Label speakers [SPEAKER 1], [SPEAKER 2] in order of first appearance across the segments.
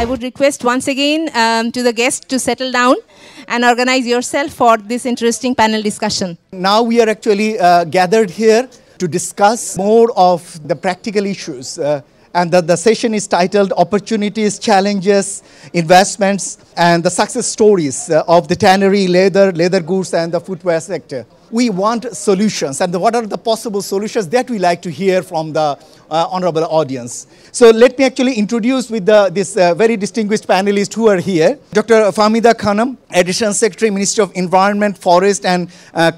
[SPEAKER 1] I would request once again to the guests to settle down and organize yourself for this interesting panel discussion.
[SPEAKER 2] Now we are actually gathered here to discuss more of the practical issues. And the session is titled Opportunities, Challenges, Investments, and the Success Stories of the Tannery, Leather Goods, and the Footwear sector. We want solutions, and what are the possible solutions that we like to hear from the honorable audience. So let me actually introduce with this very distinguished panelists who are here. Dr. Fahmida Khanam, Additional Secretary, Ministry of Environment, Forest and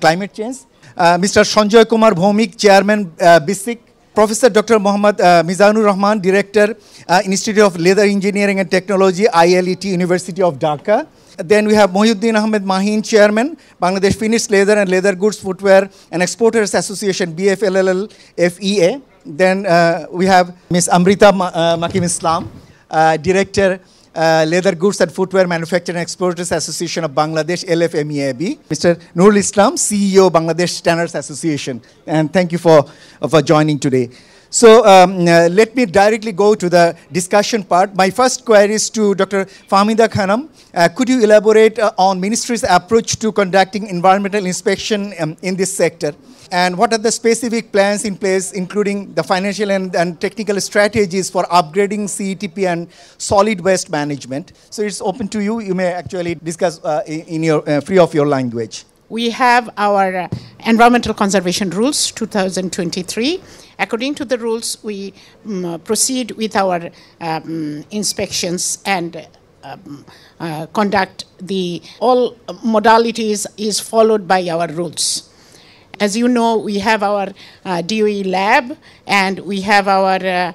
[SPEAKER 2] Climate Change. Mr. Sanjoy Kumar Bhaumik, Chairman, BISIC. Professor Dr. Mohammad Mizanur Rahman, Director, Institute of Leather Engineering and Technology, ILET, University of Dhaka. Then we have Mohiuddin Ahmed Mahin, Chairman, Bangladesh Finished Leather and Leather Goods, Footwear and Exporters Association, BFLLL, FEA. Then we have Ms. Amrita Makim Islam, Director, Leather Goods and Footwear Manufacturing and Exporters Association of Bangladesh, LFMEAB. Mr. Nurul Islam, CEO, Bangladesh Tanners Association. And thank you for joining today. So let me directly go to the discussion part. My first query is to Dr. Fahmida Khanam. Could you elaborate on Ministry's approach to conducting environmental inspection in this sector? And what are the specific plans in place, including the financial and technical strategies for upgrading CETP and solid waste management? So it's open to you. You may actually discuss in your free of your language.
[SPEAKER 3] We have our Environmental Conservation Rules 2023. According to the rules, we proceed with our inspections and conduct all modalities is followed by our rules. As you know, we have our DOE lab and we have our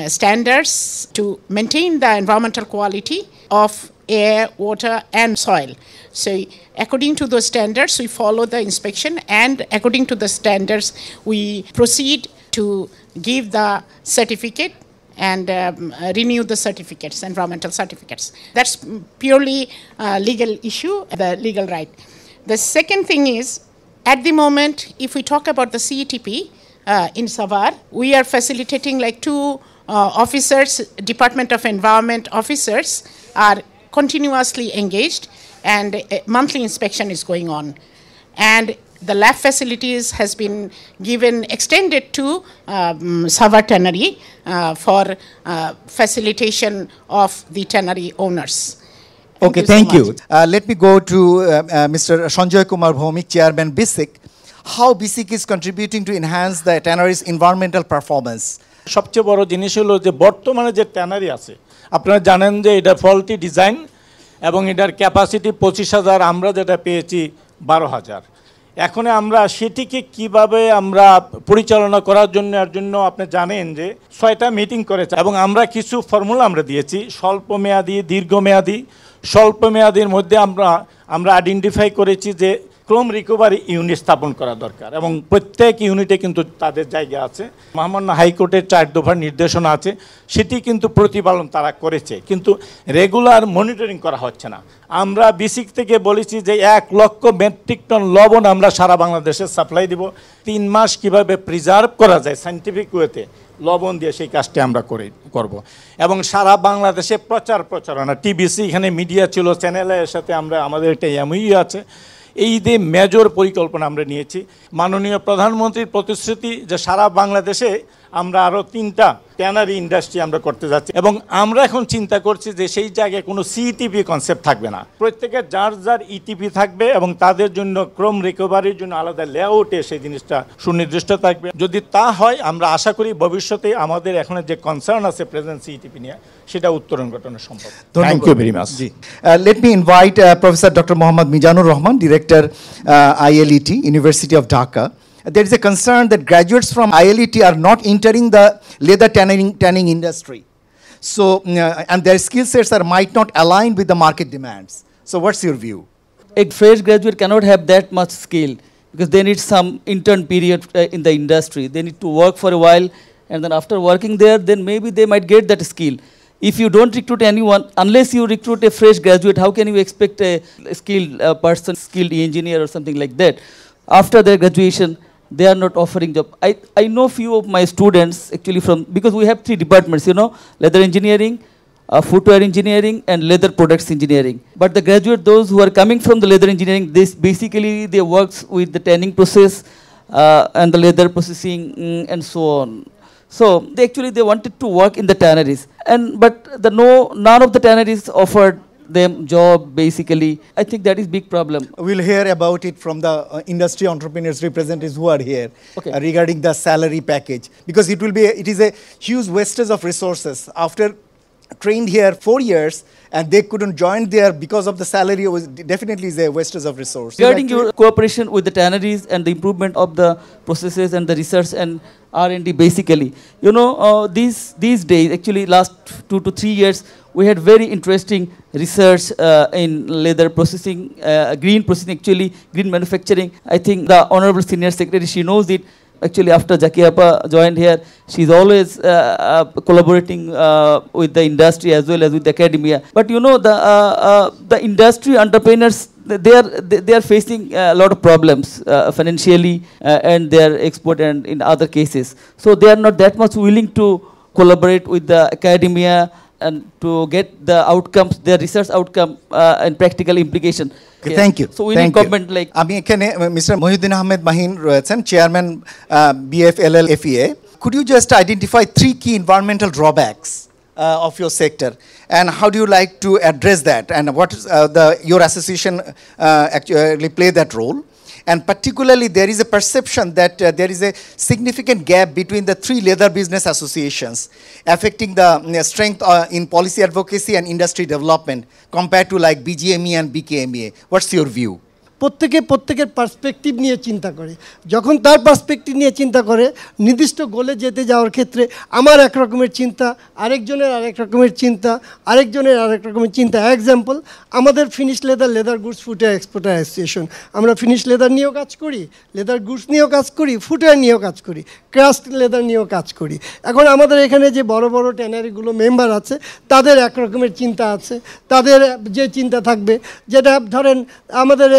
[SPEAKER 3] standards to maintain the environmental quality of air, water, and soil. So according to those standards, we follow the inspection, and according to the standards, we proceed to give the certificate and renew the certificates, environmental certificates. That's purely legal issue, the legal right. The second thing is, at the moment, if we talk about the CETP in Savar, we are facilitating like two officers, Department of Environment officers are continuously engaged, and a monthly inspection is going on. And the lab facilities has been extended to Savar Tannery for facilitation of the tannery owners.
[SPEAKER 2] Okay, thank you. Let me go to Mr. Sanjoy Kumar Bhaumik, Chairman, BISIC. How BISIC is contributing to enhance the tannery's environmental performance?
[SPEAKER 4] সবচেয়ে বড় জিনিস হলো যে বর্তমানে যে tannery আছে আপনারা জানেন যে এটা ফল্টি ডিজাইন এবং এটার ক্যাপাসিটি 25,000, আমরা যেটা পেয়েছি 12,000। এখন আমরা সেটিকে কিভাবে আমরা পরিচালনা করার জন্য আপনি জানেন যে 6টা মিটিং করেছে এবং আমরা কিছু ফর্মুলা আমরা দিয়েছি স্বল্পমেয়াদী, দীর্ঘমেয়াদী। স্বল্পমেয়াদীর মধ্যে আমরা আইডেন্টিফাই করেছি যে ক্রোম রিকভারি ইউনিট স্থাপন করা দরকার এবং প্রত্যেক ইউনিটে কিন্তু তাদের জায়গা আছে। মহামান্য হাইকোর্টের 4 দফার নির্দেশনা আছে, সেটি কিন্তু প্রতিপালন তারা করেছে, কিন্তু রেগুলার মনিটরিং করা হচ্ছে না। আমরা বিসিক থেকে বলেছি যে 1 লক্ষ মেট্রিক টন লবণ আমরা সারা বাংলাদেশে সাপ্লাই দিব। 3 মাস কিভাবে প্রিজার্ভ করা যায় সায়েন্টিফিক ওয়েতে লবণ দিয়ে সেই কাজটি আমরা করব এবং সারা বাংলাদেশে প্রচারণা টিবিসি এখানে মিডিয়া ছিল, চ্যানেলের সাথে আমাদের একটা এমইউ আছে। এই যে মেজর পরিকল্পনা আমরা নিয়েছি, মাননীয় প্রধানমন্ত্রীর প্রতিশ্রুতি যে সারা বাংলাদেশে আমরা আরও 3টা ট্যানারি ইন্ডাস্ট্রি আমরা করতে যাচ্ছি এবং আমরা এখন চিন্তা করছি যে সেই জায়গায় কোনো সিইটিপি কনসেপ্ট থাকবে না, প্রত্যেকের যার ইটিপি থাকবে এবং তাদের জন্য ক্রোম রিকভারির জন্য আলাদা লেআউটে সেই জিনিসটা সুনির্দিষ্ট থাকবে। যদি তা হয় আমরা আশা করি ভবিষ্যতে আমাদের এখন যে কনসার্ন আছে প্রেজেন্ট সিইটিপি নিয়ে সেটা উত্তরণ ঘটানো সম্ভব। Thank you very much.
[SPEAKER 2] Let me invite Professor Dr. Mohammad Mizanur Rahman, Director, ILET, University of Dhaka. There is a concern that graduates from ILET are not entering the leather tanning industry. So, and their skill sets might not align with the market demands. So, what's your view?
[SPEAKER 5] A fresh graduate cannot have that much skill because they need some intern period in the industry. They need to work for a while, and then after working there, then maybe they might get that skill. If you don't recruit anyone, unless you recruit a fresh graduate, how can you expect a skilled person, skilled engineer or something like that? After their graduation, they are not offering job. I know few of my students actually because we have 3 departments, leather engineering, footwear engineering and leather products engineering. But the graduate, those who are coming from the leather engineering, this basically they works with the tanning process and the leather processing and so on. So they wanted to work in the tanneries, but none of the tanneries offered them job basically. I think that is big problem.
[SPEAKER 2] We'll hear about it from the industry entrepreneurs representatives who are here regarding the salary package, because it is a huge wastage of resources. After trained here 4 years and they couldn't join there because of the salary, was definitely is a wastage of resources.
[SPEAKER 5] Regarding your cooperation with the tanneries and the improvement of the processes and the research and R&D basically, these days, actually last 2 to 3 years, we had very interesting research in leather processing, green processing, actually green manufacturing. I think the Honorable Senior Secretary, she knows it. Actually, after Jackie Appa joined here, she's always collaborating with the industry as well as with the academia. But the industry entrepreneurs, they are facing a lot of problems financially and their export and in other cases. So they are not that much willing to collaborate with the academia and to get the outcomes, their research outcome and practical implication.
[SPEAKER 2] Okay, thank you.
[SPEAKER 5] So we need comment like.
[SPEAKER 2] Mr. Mohiuddin Ahmed Mahin, Chairman BFLL FEA. Could you just identify 3 key environmental drawbacks of your sector, and how do you like to address that, and what is your association actually play that role? And particularly, there is a perception that there is a significant gap between the 3 leather business associations, affecting the strength in policy advocacy and industry development compared to like BGME and BKMEA. What's your view?
[SPEAKER 6] প্রত্যেকের perspective নিয়ে চিন্তা করে, যখন তার perspective নিয়ে চিন্তা করে নির্দিষ্ট গোলে যেতে যাওয়ার ক্ষেত্রে আমার এক রকমের চিন্তা, আরেকজনের আরেক রকমের চিন্তা, আরেকজনের আরেক রকমের চিন্তা। এক্সাম্পল, আমাদের finish leather goods footwear exporter association, আমরা ফিনিশ লেদার নিয়েও কাজ করি, লেদার গুডস নিয়েও কাজ করি, ফুটওয়্যার নিয়েও কাজ করি, ক্রাস্ট লেদার নিয়েও কাজ করি। এখন আমাদের এখানে যে বড় বড় ট্যানারিগুলো মেম্বার আছে, তাদের এক রকমের চিন্তা আছে, তাদের যে চিন্তা থাকবে, যেটা ধরেন আমাদের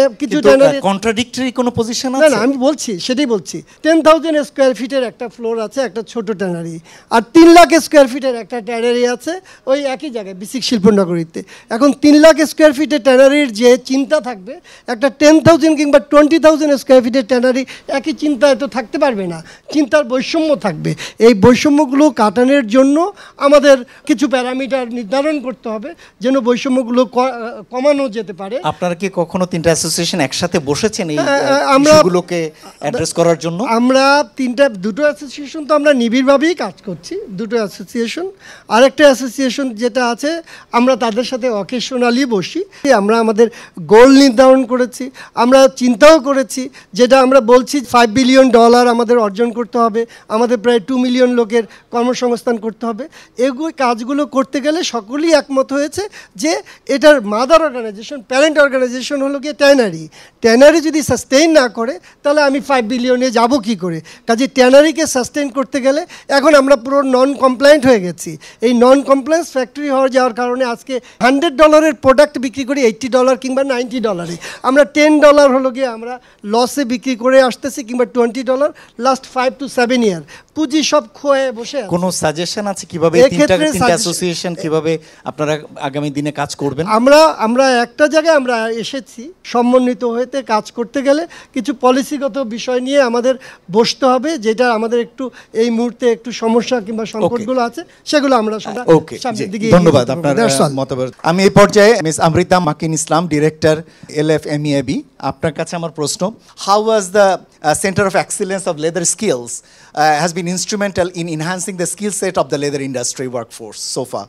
[SPEAKER 2] কন্ট্রাডিক্টরি কোনো পজিশন আছে?
[SPEAKER 6] না, আমি বলছি, সেটাই বলছি। 10,000 স্কোয়ার ফিটের একটা ফ্লোর আছে একটা ছোট ট্যানারি, আর 3 লাখ স্কোয়ার ফিটের একটা ট্যানারি আছে ওই একই জায়গায় বিসিক শিল্পনগরীতে। এখন 3 লাখ স্কোয়ার ফিটের ট্যানারির যে চিন্তা থাকবে, একটা 10,000 কিংবা 20,000 স্কোয়ার ফিটের ট্যানারি একই চিন্তায় তো থাকতে পারবে না, চিন্তার বৈষম্য থাকবে। এই বৈষম্যগুলো কাটানোর জন্য আমাদের কিছু প্যারামিটার নির্ধারণ করতে হবে যেন বৈষম্যগুলো কমানো যেতে পারে।
[SPEAKER 2] আপনারা কি কখনো 3টা অ্যাসোসিয়েশন একসাথে বসেছেন এই ইস্যুগুলোকে অ্যাড্রেস করার জন্য?
[SPEAKER 6] আমরা দুটো অ্যাসোসিয়েশন তো আমরা নিবিড়ভাবেই কাজ করছি, দুটো অ্যাসোসিয়েশন। আরেকটা অ্যাসোসিয়েশন যেটা আছে, আমরা তাদের সাথে অকেশনালি বসি, আমরা আমাদের গোল নির্ধারণ করেছি, আমরা চিন্তাও করেছি, যেটা আমরা বলছি $5 বিলিয়ন আমাদের অর্জন করতে হবে, আমাদের প্রায় 2 মিলিয়ন লোকের কর্মসংস্থান করতে হবে। এগুলো কাজগুলো করতে গেলে সকলেই একমত হয়েছে যে এটার মাদার অর্গানাইজেশন, প্যারেন্ট অর্গানাইজেশন হলো গিয়ে ট্যানারি যদি সাস্টেইন না করে তাহলে আমি 5 বিলিয়নে যাব কি করে? কাজে ট্যানারিকে সাস্টেইন করতে গেলে এখন আমরা পুরো নন কমপ্লায়েন্ট হয়ে গেছি। এই নন কমপ্লায়েন্স ফ্যাক্টরি হয়ে যাওয়ার কারণে আজকে $100 প্রোডাক্ট বিক্রি করি $80 কিংবা $90। আমরা $10 হলো গিয়ে আমরা লসে বিক্রি করে আসতেছি, কিংবা $20 লাস্ট 5 to 7 ইয়ার। পুঁজি সব খোয়ে বসে।
[SPEAKER 2] কোনো সাজেশন আছে কিভাবে তিনটা অ্যাসোসিয়েশন কিভাবে আপনারা আগামী দিনে কাজ করবেন?
[SPEAKER 6] আমরা একটা জায়গায় আমরা এসেছি, সমন্বিত হতে কাজ করতে গেলে কিছু পলিসিগত বিষয় নিয়ে আমাদের বসতে হবে, যেটা আমাদের একটু এই মুহূর্তে একটু সমস্যা কিংবা সংকটগুলো আছে, সেগুলো আমরা সামনের দিকে।
[SPEAKER 2] ধন্যবাদ আপনার মতামত। আমি এই পর্যায়ে মিস আমৃতা মাকিন ইসলাম, ডিরেক্টর LFMEAB, আপনার কাছে আমার প্রশ্ন, how was the Center of Excellence of Leather Skills has been instrumental in enhancing the skill set of the leather industry workforce so far?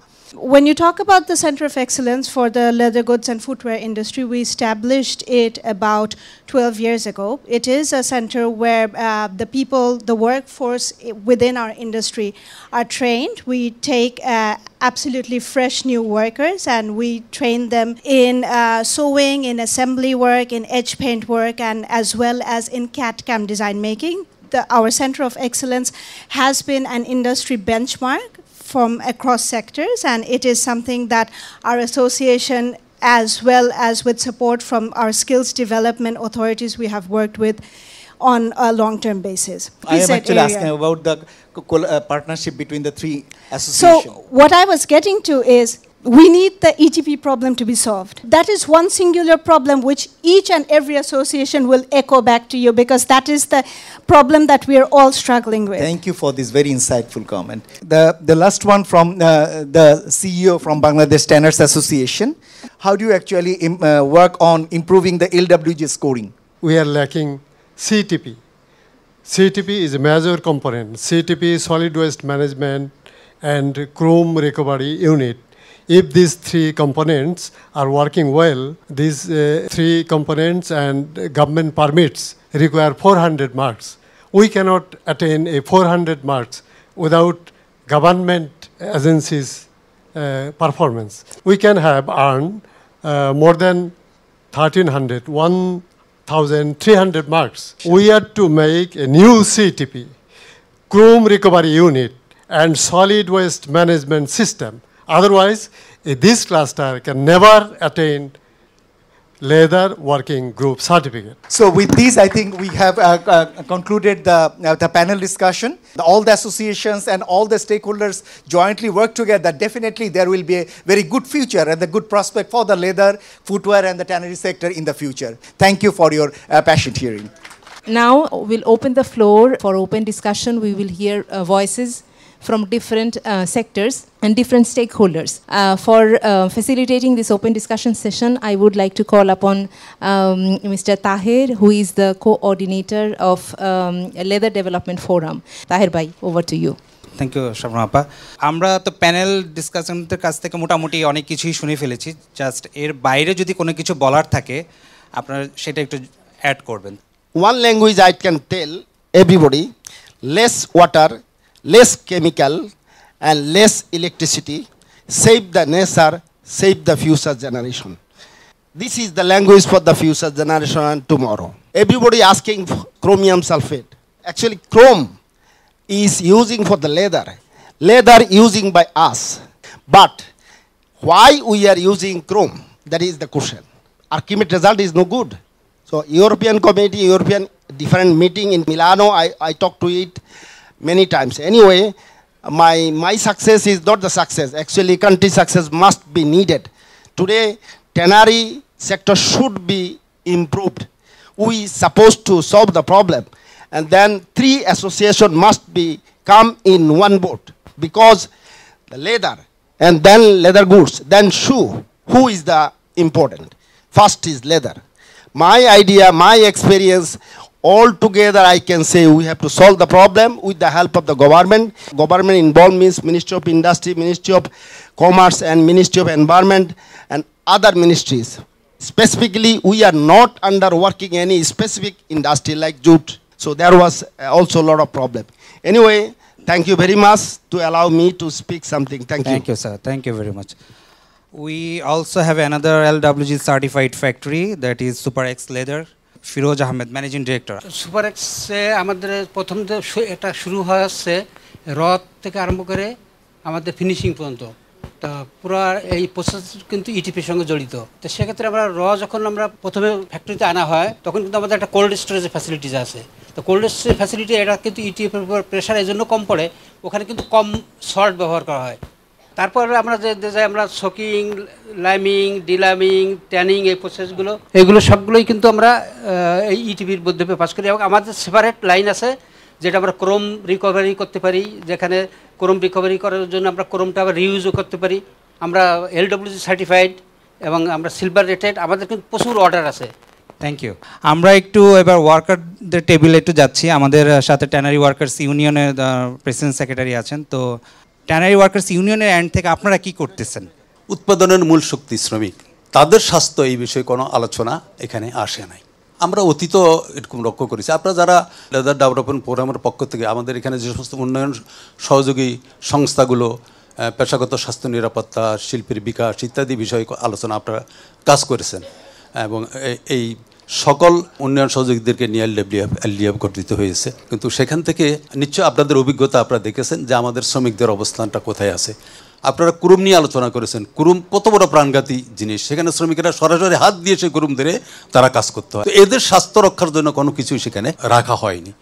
[SPEAKER 7] When you talk about the Center of Excellence for the leather goods and footwear industry, we established it about 12 years ago. It is a center where the people, the workforce within our industry are trained. We take absolutely fresh new workers and we train them in sewing, in assembly work, in edge paint work, and as well as in CAD/CAM design making. Our Center of Excellence has been an industry benchmark from across sectors, and it is something that our association, as well as with support from our skills development authorities we have worked with on a long-term basis.
[SPEAKER 2] I am actually asking about the partnership between the 3 associations.
[SPEAKER 7] So what I was getting to is we need the ETP problem to be solved. That is one singular problem which each and every association will echo back to you, because that is the problem that we are all struggling with.
[SPEAKER 2] Thank you for this very insightful comment. The last one from the CEO from Bangladesh Tanners Association. How do you actually work on improving the LWG scoring?
[SPEAKER 8] We are lacking CTP. CTP is a major component. CTP, solid waste management, and chrome recovery unit. If these three components are working well, these three components and government permits require 400 marks. We cannot attain a 400 marks without government agencies' performance. We can have earned more than 1,300 marks. We are to make a new CTP, chrome recovery unit, and solid waste management system. Otherwise, this cluster can never attain leather working group certificate.
[SPEAKER 2] So with this, I think we have concluded the panel discussion. All the associations and all the stakeholders jointly work together. Definitely there will be a very good future and a good prospect for the leather, footwear and the tannery sector in the future. Thank you for your passionate hearing.
[SPEAKER 1] Now we'll open the floor for open discussion. We will hear voices from different sectors and different stakeholders. For facilitating this open discussion session, I would like to call upon Mr. Tahir, who is the coordinator of Leather Development Forum. Tahir bhai, over to you.
[SPEAKER 9] Thank you Shabnam আপা। আমরা তো panel ডিসকাশনের কাছ থেকে মোটামুটি অনেক কিছুই শুনে ফেলেছি। জাস্ট এর বাইরে যদি কোনো কিছু বলার থাকে আপনারা সেটা একটু অ্যাড করবেন।
[SPEAKER 10] One language I can tell everybody: less water, less chemical and less electricity, save the nature, save the future generation. This is the language for the future generation and tomorrow. Everybody asking for chromium sulfate. Actually, chrome is using for the leather using by us. But why we are using chrome? That is the question. Archimate result is no good. So European committee, European different meeting in Milano, I talked to it many times. Anyway, my success is not the success. Actually, country success must be needed. Today, tannery sector should be improved. We supposed to solve the problem. And then 3 associations must be come in one boat, because the leather and then leather goods, then shoe. Who is the important? First is leather. My idea, my experience, all together I can say we have to solve the problem with the help of the government. Government involved means Ministry of Industry, Ministry of Commerce and Ministry of Environment and other ministries. Specifically, we are not underworking any specific industry like jute. So there was also a lot of problem. Anyway, thank you very much to allow me to speak something. Thank you.
[SPEAKER 9] Thank you, sir. Thank you very much. We also have another LWG certified factory, that is Super X Leather. Firoz Ahmed, managing director.
[SPEAKER 11] Super এক্সে আমাদের প্রথম যে এটা শুরু হচ্ছে রথ থেকে আরম্ভ করে আমাদের ফিনিশিং পর্যন্ত, তা পুরো এই প্রসেস কিন্তু ইটিপির সঙ্গে জড়িত। তো সেক্ষেত্রে আমরা যখন আমরা প্রথমে ফ্যাক্টরিতে আনা হয় তখন কিন্তু আমাদের একটা কোল্ড স্টোরেজের ফ্যাসিলিটিস আছে। তো কোল্ড স্টোরেজ ফ্যাসিলিটি এটা কিন্তু ইটিপির উপর প্রেশার এই জন্য কম পড়ে, ওখানে কিন্তু কম সল্ট ব্যবহার করা হয়। তারপরে আমরা যে আমরা সোকিং, লাইমিং, ডিলামিং, ট্যানিং এই প্রসেসগুলো এগুলো সবগুলোই কিন্তু আমরা এই ইটিভির মধ্যে পাস করি। এবং আমাদের সেপারেট লাইন আছে যেটা আমরা ক্রোম রিকভারি করতে পারি, যেখানে ক্রোম রিকভারি করার জন্য আমরা ক্রোমটা আবার রিউজও করতে পারি। আমরা এলডব্লিউজি সার্টিফাইড এবং আমরা সিলভার রেটেড, আমাদের কিন্তু প্রচুর অর্ডার আছে।
[SPEAKER 9] Thank you. আমরা একটু এবার ওয়ার্কারদের টেবিলে একটু যাচ্ছি। আমাদের সাথে ট্যানারি ওয়ার্কার্স ইউনিয়নের প্রেসিডেন্ট সেক্রেটারি আছেন। তো ট্যানারি ওয়ার্কার্স ইউনিয়নের এন্ড থেকে আপনারা কি করতেছেন?
[SPEAKER 12] উৎপাদনের মূল শক্তি শ্রমিক, তাদের স্বাস্থ্য এই বিষয়ে কোনো আলোচনা এখানে আসে নাই। আমরা অতীত এরকম লক্ষ্য করেছি। আপনারা যারা লেদার ডেভেলপমেন্ট প্রোগ্রামের পক্ষ থেকে আমাদের এখানে যে সমস্ত উন্নয়ন সহযোগী সংস্থাগুলো, পেশাগত স্বাস্থ্য নিরাপত্তা, শিল্পের বিকাশ ইত্যাদি বিষয়ে আলোচনা আপনারা কাজ করেছেন এবং এই সকল উন্নয়ন সহযোগীদেরকে নিয়ে এলডিএফ গঠিত হয়েছে। কিন্তু সেখান থেকে নিশ্চয় আপনাদের অভিজ্ঞতা আপনারা দেখেছেন যে আমাদের শ্রমিকদের অবস্থানটা কোথায় আছে। আপনারা কুরুম নিয়ে আলোচনা করেছেন। কুরুম কত বড় প্রাণঘাতী জিনিস, সেখানে শ্রমিকেরা সরাসরি হাত দিয়ে সে কুরুম ধরে তারা কাজ করতে হয়। তো এদের স্বাস্থ্য রক্ষার জন্য কোনো কিছুই সেখানে রাখা হয়নি।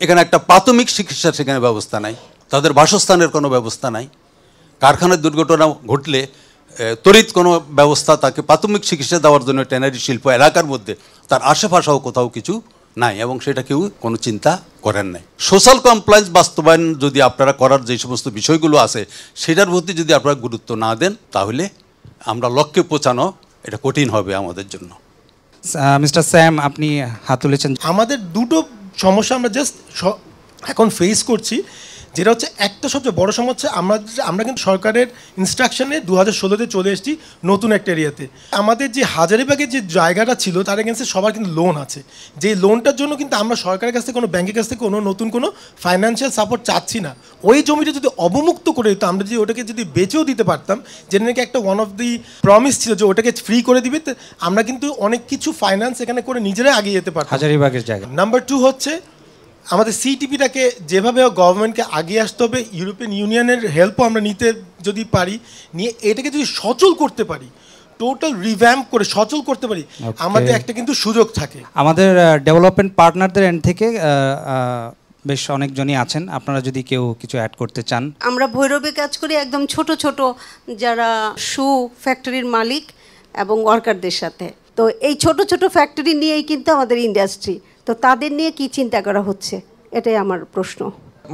[SPEAKER 12] এখানে একটা প্রাথমিক চিকিৎসার সেখানে ব্যবস্থা নাই, তাদের বাসস্থানের কোনো ব্যবস্থা নাই। কারখানার দুর্ঘটনা ঘটলে তড়িৎ কোনো ব্যবস্থা তাকে প্রাথমিক চিকিৎসা দেওয়ার জন্য ট্যানারি শিল্প এলাকার মধ্যে তার আশেপাশেও কোথাও কিছু নাই এবং সেটা কেউ কোনো চিন্তা করেন নাই। সোশ্যাল কমপ্লায়েন্স বাস্তবায়ন যদি আপনারা করার যে সমস্ত বিষয়গুলো আছে সেটার প্রতি যদি আপনারা গুরুত্ব না দেন তাহলে আমরা লক্ষ্যে পৌঁছানো এটা কঠিন হবে আমাদের জন্য।
[SPEAKER 9] মিস্টার স্যাম, আপনি হাত তুলেছেন।
[SPEAKER 13] আমাদের দুটো সমস্যা আমরা জাস্ট এখন ফেস করছি, যেটা হচ্ছে একটা সবচেয়ে বড় সমস্যা, আমরা কিন্তু সরকারের ইনস্ট্রাকশনে 2016-তে চলে এসেছি নতুন একটা এরিয়াতে। আমাদের যে হাজারিবাগের যে জায়গাটা ছিল তার এগেন্সে সবার কিন্তু লোন আছে, যে লোনটার জন্য কিন্তু আমরা সরকারের কাছ থেকে কোনো ব্যাংকের কাছ থেকে কোনো নতুন কোনো ফাইন্যান্সিয়াল সাপোর্ট চাচ্ছি না। ওই জমিটা যদি অবমুক্ত করে দিত, আমরা যদি ওটাকে যদি বেচেও দিতে পারতাম, যেটা নাকি একটা ওয়ান অফ দি প্রমিস ছিল যে ওটাকে ফ্রি করে দিবে, আমরা কিন্তু অনেক কিছু ফাইন্যান্স এখানে করে নিজেরাই এগিয়ে যেতে পারতাম।
[SPEAKER 9] হাজারিবাগের জায়গা।
[SPEAKER 13] নাম্বার 2 হচ্ছে আমাদের সিটিপিটাকে যেভাবে গভর্নমেন্টকে আগিয়ে আসতে হবে, ইউরোপিয়ান ইউনিয়নের হেল্পও আমরা নিতে যদি পারি, নিয়ে এটাকে যদি সচল করতে পারি, টোটাল রিভ্যাম্প করে সচল করতে পারি, আমাদের একটা কিন্তু সুযোগ থাকে।
[SPEAKER 9] আমাদের ডেভেলপমেন্ট পার্টনারদের এন্ড থেকে বেশ অনেকজনই আছেন, আপনারা যদি কেউ কিছু অ্যাড করতে চান।
[SPEAKER 14] আমরা ভৈরবে কাজ করি একদম ছোট ছোট যারা শু ফ্যাক্টরির মালিক এবং ওয়ার্কারদের সাথে। তো এই ছোট ছোট ফ্যাক্টরি নিয়েই কিন্তু আমাদের ইন্ডাস্ট্রি, তো তাদের নিয়ে কি চিন্তা করা হচ্ছে, এটাই আমার প্রশ্ন।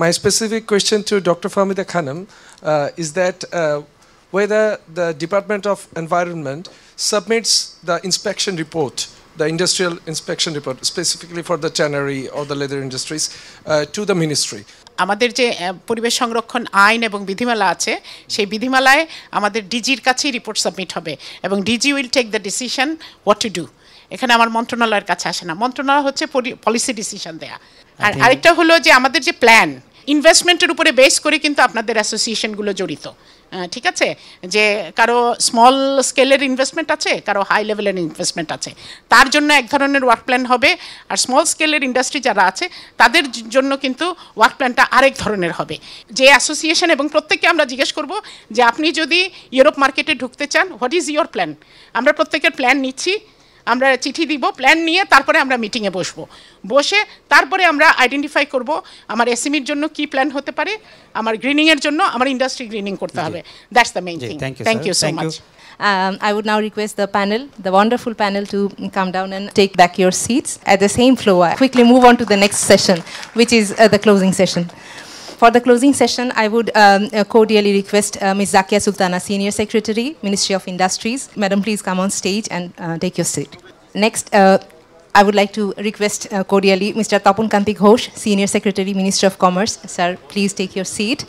[SPEAKER 15] My specific question to Dr. Fahmida Khanum is that whether the Department of Environment submits the inspection report, the industrial inspection report, specifically for the tannery or the leather industries, to the ministry.
[SPEAKER 3] আমাদের যে পরিবেশ সংরক্ষণ আইন এবং বিধিমালা আছে, সেই বিধিমালায় আমাদের ডিজির কাছেই রিপোর্ট সাবমিট হবে এবং DG will take the decision what to do. এখানে আমার মন্ত্রণালয়ের কাছে আসে না, মন্ত্রণালয় হচ্ছে পলিসি ডিসিশন দেয়া। আর আরেকটা হলো যে আমাদের যে প্ল্যান, ইনভেস্টমেন্টের উপরে বেস করে কিন্তু আপনাদের অ্যাসোসিয়েশনগুলো জড়িত, ঠিক আছে? যে কারো স্মল স্কেলের ইনভেস্টমেন্ট আছে, কারো হাই লেভেলের ইনভেস্টমেন্ট আছে, তার জন্য এক ধরনের ওয়ার্ক প্ল্যান হবে। আর স্মল স্কেলের ইন্ডাস্ট্রি যারা আছে তাদের জন্য কিন্তু ওয়ার্ক প্ল্যানটা আরেক ধরনের হবে। যে অ্যাসোসিয়েশন এবং প্রত্যেককে আমরা জিজ্ঞেস করব যে আপনি যদি ইউরোপ মার্কেটে ঢুকতে চান, হোয়াট ইজ ইয়োর প্ল্যান? আমরা প্রত্যেকের প্ল্যান নিচ্ছি, আমরা চিঠি দিব, প্ল্যান নিয়ে তারপরে আমরা মিটিংয়ে বসে তারপরে আমরা আইডেন্টিফাই করব আমার এসএমইর জন্য কি প্ল্যান হতে পারে, আমার গ্রিনিংয়ের জন্য আমার ইন্ডাস্ট্রি গ্রিনিং করতে হবে। That's the main thing. Thank you so much.
[SPEAKER 1] I would now request the panel, the wonderful panel, to come down and take back your seats at the same floor. Quickly move on to the next session, which is the closing session. For the closing session, I would cordially request Ms. Zakia Sultana, Senior Secretary, Ministry of Industries. Madam, please come on stage and take your seat. Next, I would like to request cordially Mr. Tapun Kanti Ghosh, Senior Secretary, Ministry of Commerce. Sir, please take your seat.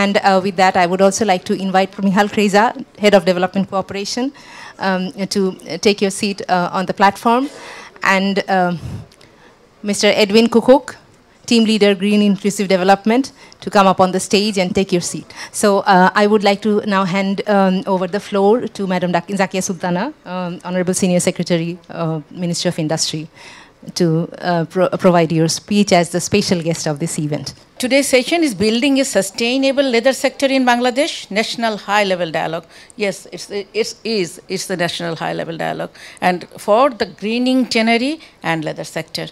[SPEAKER 1] And with that, I would also like to invite Mihal Kreza, Head of Development Cooperation, to take your seat on the platform. And Mr. Edwin Kukuk, Team Leader, Green Inclusive Development, to come up on the stage and take your seat. So I would like to now hand over the floor to Madam Zakia Sultana, Honorable Senior Secretary, Ministry of Industry, to provide your speech as the special guest of this event.
[SPEAKER 16] Today's session is Building a Sustainable Leather Sector in Bangladesh, National High-Level Dialogue. Yes, it's the National High-Level Dialogue. And for the greening tannery and leather sector.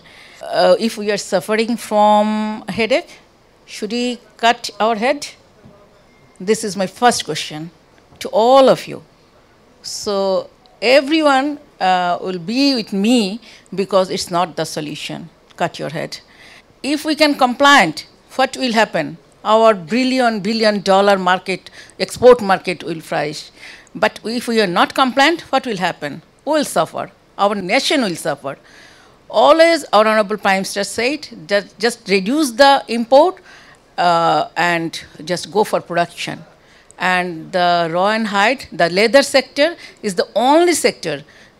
[SPEAKER 16] If we are suffering from headache, should we cut our head? This is my first question to all of you. So everyone will be with me because it's not the solution. Cut your head. If we can compliant, what will happen? Our billion dollar market, export market will flourish. But if we are not compliant, what will happen? We will suffer. Our nation will suffer. Always our Honorable Prime Minister said that just reduce the import and just go for production. And the raw and hide, the leather sector is the only sector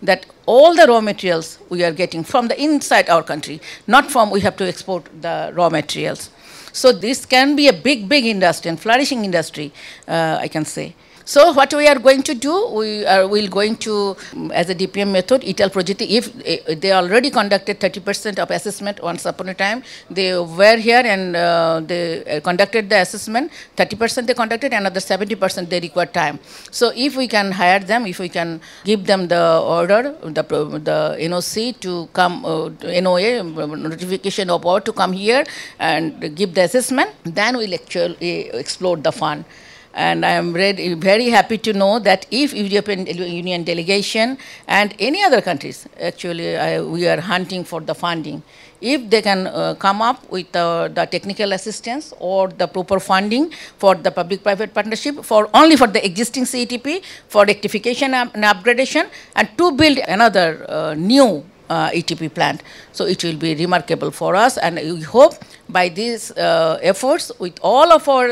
[SPEAKER 16] that all the raw materials we are getting from the inside our country, not from we have to export the raw materials. So this can be a big industry and flourishing industry, I can say. So what we are going to do, we are going to, as a DPM method, ETAL project, if they already conducted 30% of assessment once upon a time, they were here and they conducted the assessment, 30% they conducted, another 70% they require time. So if we can hire them, if we can give them the order, the NOC to come, NOA, notification of order to come here and give the assessment, then we'll actually explode the fund. And I am very happy to know that if European Union delegation and any other countries, actually we are hunting for the funding, if they can come up with the technical assistance or the proper funding for the public-private partnership only for the existing CETP, for rectification and upgradation, and to build another new ETP plant. So it will be remarkable for us, and we hope by these efforts, with all of our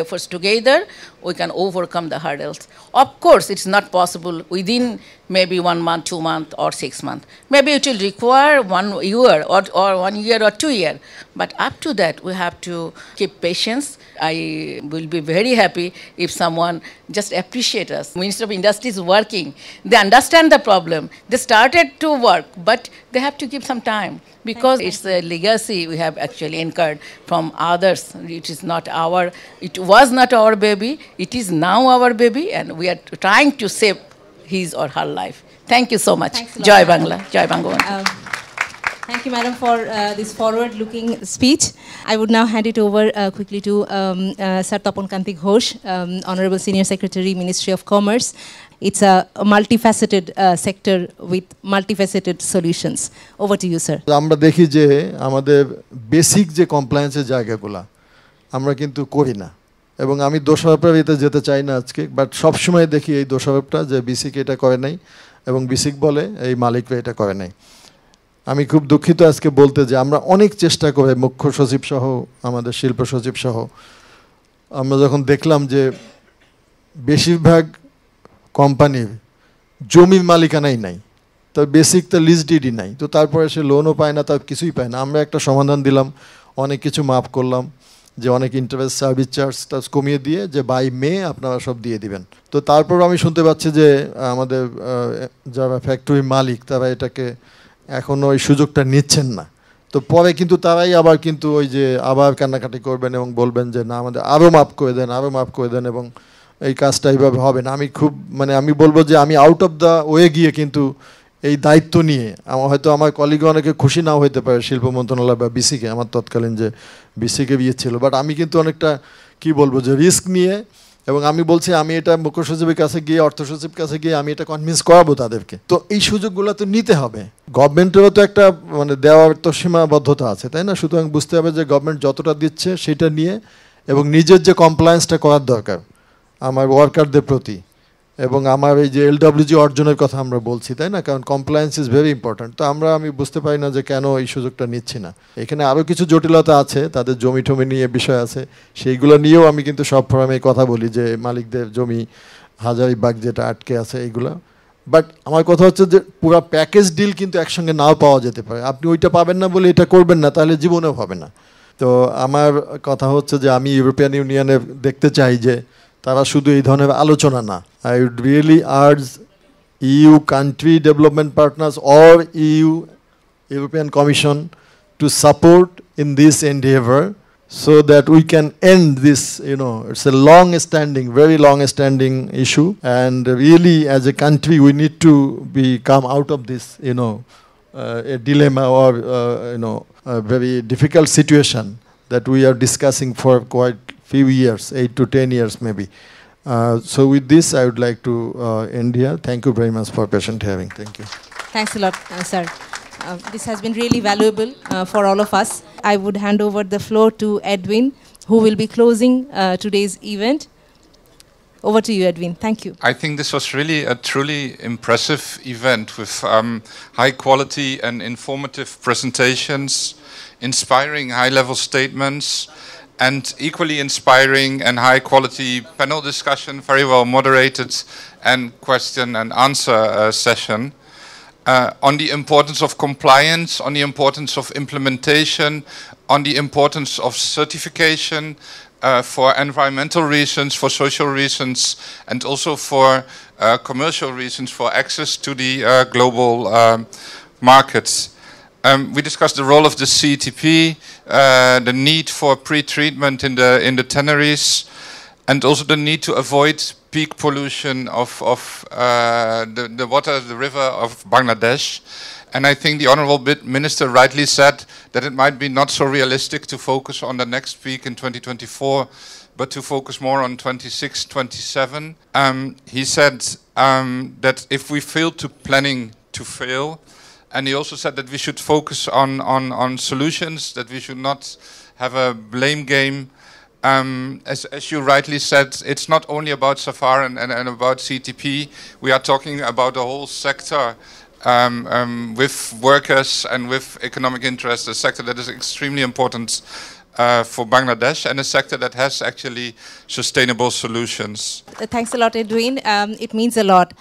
[SPEAKER 16] efforts together, we can overcome the hurdles. Of course, it's not possible within maybe 1 month, 2 months, or 6 months. Maybe it will require 1 year or 1 year or 2 years. But up to that, we have to keep patience. I will be very happy if someone just appreciate us. Minister of Industry is working. They understand the problem. They started to work, but they have to give some time, because it's a legacy we have actually incurred from others. It is not our, it was not our baby. It is now our baby, and we are trying to save his or her life. Thank you so much. Jai Bangla. Jai Bangla.
[SPEAKER 1] Thank you, Madam, for this forward-looking speech. I would now hand it over quickly to Sir Tapon Kanti Ghosh, Honorable Senior Secretary, Ministry of Commerce. It's a multifaceted sector with multifaceted solutions. Over to you, sir.
[SPEAKER 17] আমরা দেখি যে আমাদের basic যে কমপ্লায়েন্সের জায়গাগুলো আমরা কিন্তু করি না, এবং আমি দোষারোপের এতে যেতে চাই না আজকে, বাট সবসময় দেখি এই দোষারোপটা যে বিসিক এটা করে নাই, এবং বিসিক বলে এই মালিকরা এটা করে নাই। আমি খুব দুঃখিত আজকে বলতে যে আমরা অনেক চেষ্টা করে মুখ্য সচিব সহ আমাদের শিল্প সচিব সহ আমরা যখন দেখলাম যে বেশিরভাগ কোম্পানির জমির মালিকানাই নাই, তার বেসিক তার লিজ ডিডই নাই, তো তারপরে সে লোনও পায় না, তার কিছুই পায় না। আমরা একটা সমাধান দিলাম, অনেক কিছু মাফ করলাম, যে অনেক ইন্টারেস্ট সার্ভিস চার্জটা কমিয়ে দিয়ে যে বাই মে আপনারা সব দিয়ে দিবেন। তো তারপর আমি শুনতে পাচ্ছি যে আমাদের যারা ফ্যাক্টরি মালিক তারা এটাকে এখনও ওই সুযোগটা নিচ্ছেন না। তো পরে কিন্তু তারাই আবার কিন্তু ওই যে আবার কান্নাকাটি করবেন এবং বলবেন যে না আমাদের আরও মাফ করে দেন, আরও মাফ করে দেন, এবং এই কাজটা এইভাবে হবে না। আমি খুব আমি বলবো যে আমি আউট অফ দ্য ওয়ে গিয়ে কিন্তু এই দায়িত্ব নিয়ে হয়তো আমার কলিগ অনেকে খুশি নাও হইতে পারে শিল্প মন্ত্রণালয় বা বিসিকে, আমার তৎকালীন যে বিসিকে বিয়ে ছিল, বাট আমি কিন্তু অনেকটা কি বলবো যে রিস্ক নিয়ে, এবং আমি বলছি আমি এটা মুখ্য সচিবের কাছে গিয়ে অর্থ সচিবের কাছে গিয়ে আমি এটা কনভিন্স করাবো তাদেরকে। তো এই সুযোগগুলো তো নিতে হবে, গভর্নমেন্টেরও তো একটা দেওয়ার তো সীমাবদ্ধতা আছে, তাই না? সুতরাং বুঝতে হবে যে গভর্নমেন্ট যতটা দিচ্ছে সেটা নিয়ে, এবং নিজের যে কমপ্লায়েন্সটা করার দরকার আমার ওয়ার্কারদের প্রতি, এবং আমার এই যে এলডব্লিউজি অর্জনের কথা আমরা বলছি, তাই না? কারণ কমপ্লায়েন্স ইজ ভেরি ইম্পর্ট্যান্ট। তো আমি বুঝতে পারি না যে কেন এই সুযোগটা নিচ্ছি না। এখানে আরও কিছু জটিলতা আছে, তাদের জমি টমি নিয়ে বিষয় আছে, সেইগুলো নিয়েও আমি কিন্তু সব ফোরামে কথা বলি যে মালিকদের জমি হাজারিবাগ যেটা আটকে আছে এইগুলো। বাট আমার কথা হচ্ছে যে পুরো প্যাকেজ ডিল কিন্তু একসঙ্গে নাও পাওয়া যেতে পারে। আপনি ওইটা পাবেন না বলে এটা করবেন না, তাহলে জীবনেও হবে না। তো আমার কথা হচ্ছে যে আমি ইউরোপিয়ান ইউনিয়নে দেখতে চাই যে তারা শুধু এই ধরনের আলোচনা না, I would really urge EU country development partners or EU European Commission to support in this endeavor so that we can end this, it's a long-standing, very long-standing issue, and really as a country we need to come out of this, a dilemma or, a very difficult situation that we are discussing for quite few years, 8 to 10 years maybe. So with this, I would like to end here. Thank you very much for patient hearing. Thank you.
[SPEAKER 1] Thanks a lot, sir. This has been really valuable for all of us. I would hand over the floor to Edwin, who will be closing today's event. Over to you, Edwin. Thank you.
[SPEAKER 18] I think this was really a truly impressive event with high quality and informative presentations, inspiring high-level statements, and equally inspiring and high-quality panel discussion, very well moderated, and question and answer session on the importance of compliance, on the importance of implementation, on the importance of certification for environmental reasons, for social reasons, and also for commercial reasons, for access to the global markets. We discussed the role of the CETP, the need for pre-treatment in the tanneries, and also the need to avoid peak pollution of the water, the river of Bangladesh, And I think the Honourable Minister rightly said that it might be not so realistic to focus on the next peak in 2024, but to focus more on 26, 27. He said that if we fail to planning to fail, and he also said that we should focus on solutions, that we should not have a blame game. As you rightly said, it's not only about SAFAR and about CTP. We are talking about the whole sector with workers and with economic interests, a sector that is extremely important for Bangladesh and a sector that has actually sustainable solutions.
[SPEAKER 1] Thanks a lot, Edwin. It means a lot.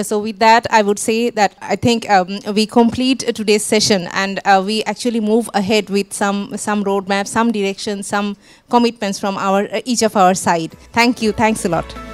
[SPEAKER 1] So with that, I would say that I think we complete today's session, and we actually move ahead with some roadmap, some direction, some commitments from each of our side. Thank you. Thanks a lot.